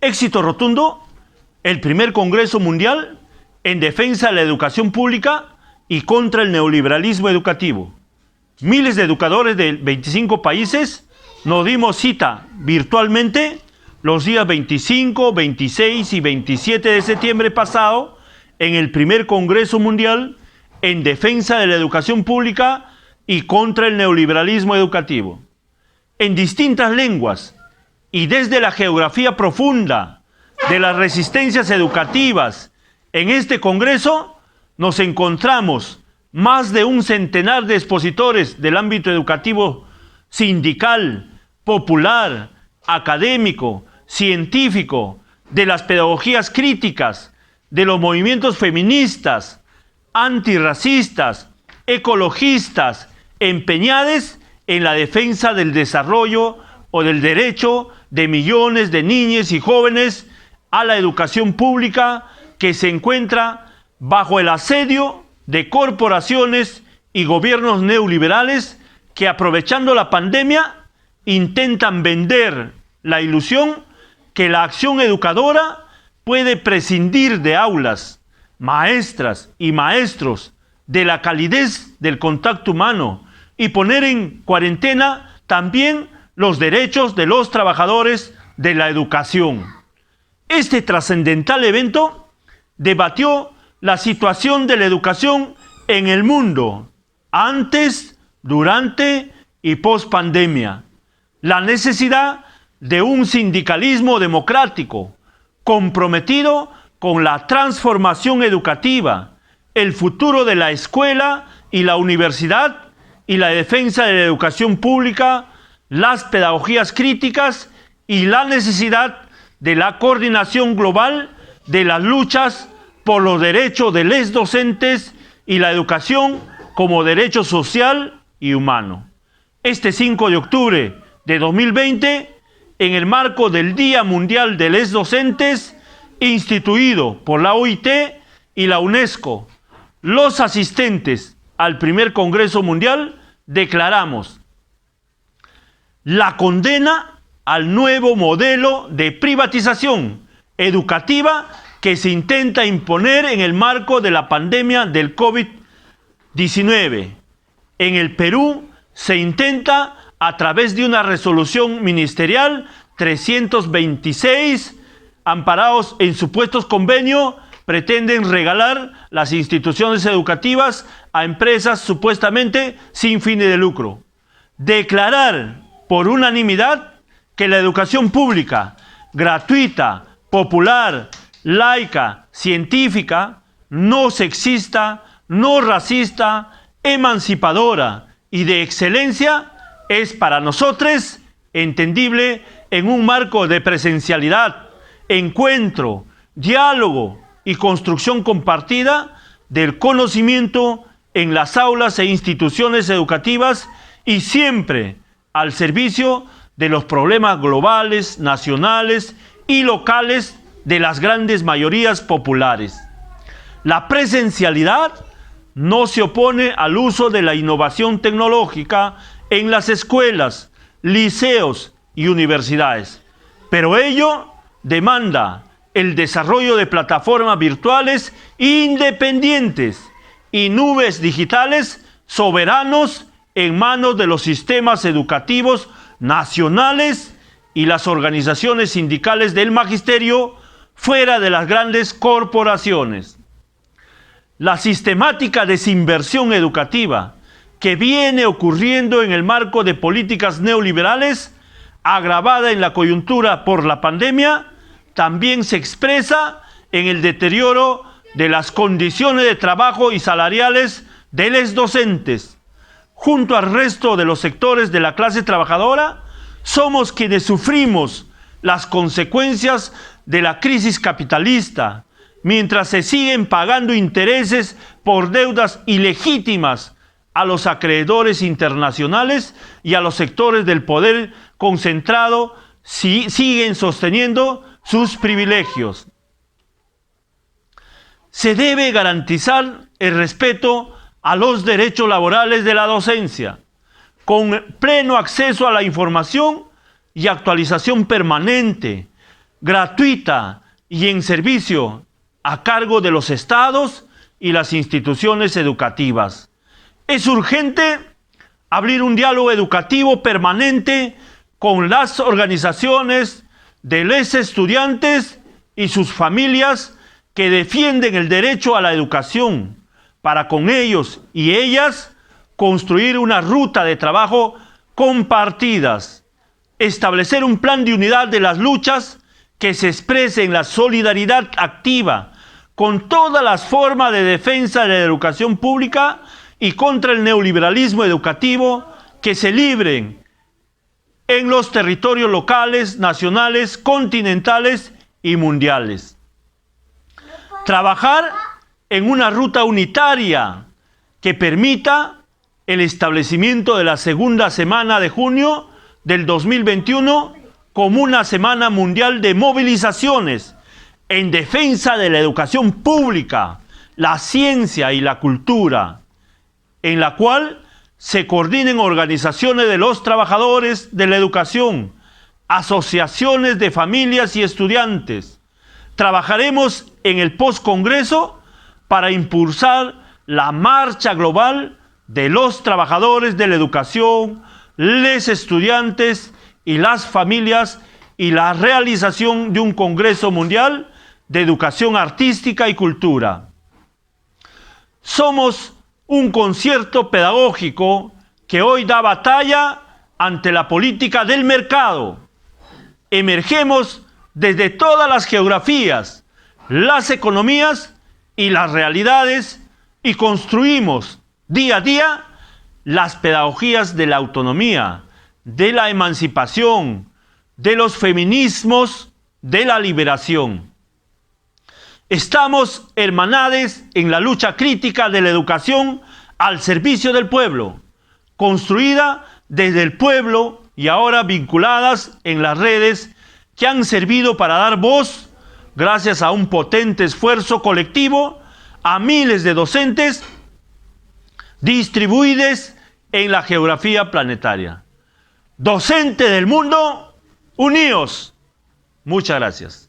Éxito rotundo, el primer Congreso Mundial en defensa de la educación pública y contra el neoliberalismo educativo. Miles de educadores de 25 países nos dimos cita virtualmente los días 25, 26 y 27 de septiembre pasado en el primer Congreso Mundial en defensa de la educación pública y contra el neoliberalismo educativo. En distintas lenguas y desde la geografía profunda de las resistencias educativas, en este Congreso nos encontramos más de un centenar de expositores del ámbito educativo sindical, popular, académico, científico, de las pedagogías críticas, de los movimientos feministas, antirracistas, ecologistas, empeñados en la defensa del desarrollo o del derecho de millones de niñas y jóvenes a la educación pública que se encuentra bajo el asedio de corporaciones y gobiernos neoliberales que, aprovechando la pandemia, intentan vender la ilusión que la acción educadora puede prescindir de aulas, maestras y maestros, de la calidez del contacto humano y poner en cuarentena también los derechos de los trabajadores de la educación. Este trascendental evento debatió la situación de la educación en el mundo antes, durante y post pandemia, la necesidad de un sindicalismo democrático comprometido con la transformación educativa, el futuro de la escuela y la universidad y la defensa de la educación pública, las pedagogías críticas y la necesidad de la coordinación global de las luchas por los derechos de los docentes y la educación como derecho social y humano. Este 5 de octubre de 2020, en el marco del Día Mundial de los Docentes, instituido por la OIT y la UNESCO, los asistentes al primer Congreso Mundial declaramos la condena al nuevo modelo de privatización educativa que se intenta imponer en el marco de la pandemia del COVID-19. En el Perú se intenta, a través de una resolución ministerial 326, amparados en supuestos convenios, pretenden regalar las instituciones educativas a empresas supuestamente sin fines de lucro. Declarar por unanimidad que la educación pública, gratuita, popular, laica, científica, no sexista, no racista, emancipadora y de excelencia es para nosotros entendible en un marco de presencialidad, encuentro, diálogo y construcción compartida del conocimiento en las aulas e instituciones educativas y siempre al servicio de los problemas globales, nacionales y locales de las grandes mayorías populares. La presencialidad no se opone al uso de la innovación tecnológica en las escuelas, liceos y universidades, pero ello demanda el desarrollo de plataformas virtuales independientes y nubes digitales soberanos en manos de los sistemas educativos nacionales y las organizaciones sindicales del magisterio fuera de las grandes corporaciones. La sistemática desinversión educativa que viene ocurriendo en el marco de políticas neoliberales, agravada en la coyuntura por la pandemia, también se expresa en el deterioro de las condiciones de trabajo y salariales de los docentes. Junto al resto de los sectores de la clase trabajadora, somos quienes sufrimos las consecuencias de la crisis capitalista, mientras se siguen pagando intereses por deudas ilegítimas a los acreedores internacionales y a los sectores del poder concentrado siguen sosteniendo sus privilegios. Se debe garantizar el respeto a los derechos laborales de la docencia, con pleno acceso a la información y actualización permanente, gratuita y en servicio a cargo de los estados y las instituciones educativas. Es urgente abrir un diálogo educativo permanente con las organizaciones de los estudiantes y sus familias que defienden el derecho a la educación, para con ellos y ellas construir una ruta de trabajo compartidas, establecer un plan de unidad de las luchas que se exprese en la solidaridad activa con todas las formas de defensa de la educación pública y contra el neoliberalismo educativo que se libren en los territorios locales, nacionales, continentales y mundiales. Trabajar en una ruta unitaria que permita el establecimiento de la segunda semana de junio del 2021 como una semana mundial de movilizaciones en defensa de la educación pública, la ciencia y la cultura, en la cual se coordinen organizaciones de los trabajadores de la educación, asociaciones de familias y estudiantes. Trabajaremos en el postcongreso para impulsar la marcha global de los trabajadores de la educación, los estudiantes y las familias y la realización de un Congreso Mundial de Educación Artística y Cultura. Somos un concierto pedagógico que hoy da batalla ante la política del mercado. Emergemos desde todas las geografías, las economías y las realidades y construimos día a día las pedagogías de la autonomía, de la emancipación, de los feminismos, de la liberación. Estamos hermanades en la lucha crítica de la educación al servicio del pueblo, construida desde el pueblo y ahora vinculadas en las redes que han servido para dar voz, gracias a un potente esfuerzo colectivo, a miles de docentes distribuidos en la geografía planetaria. Docentes del mundo, unidos. Muchas gracias.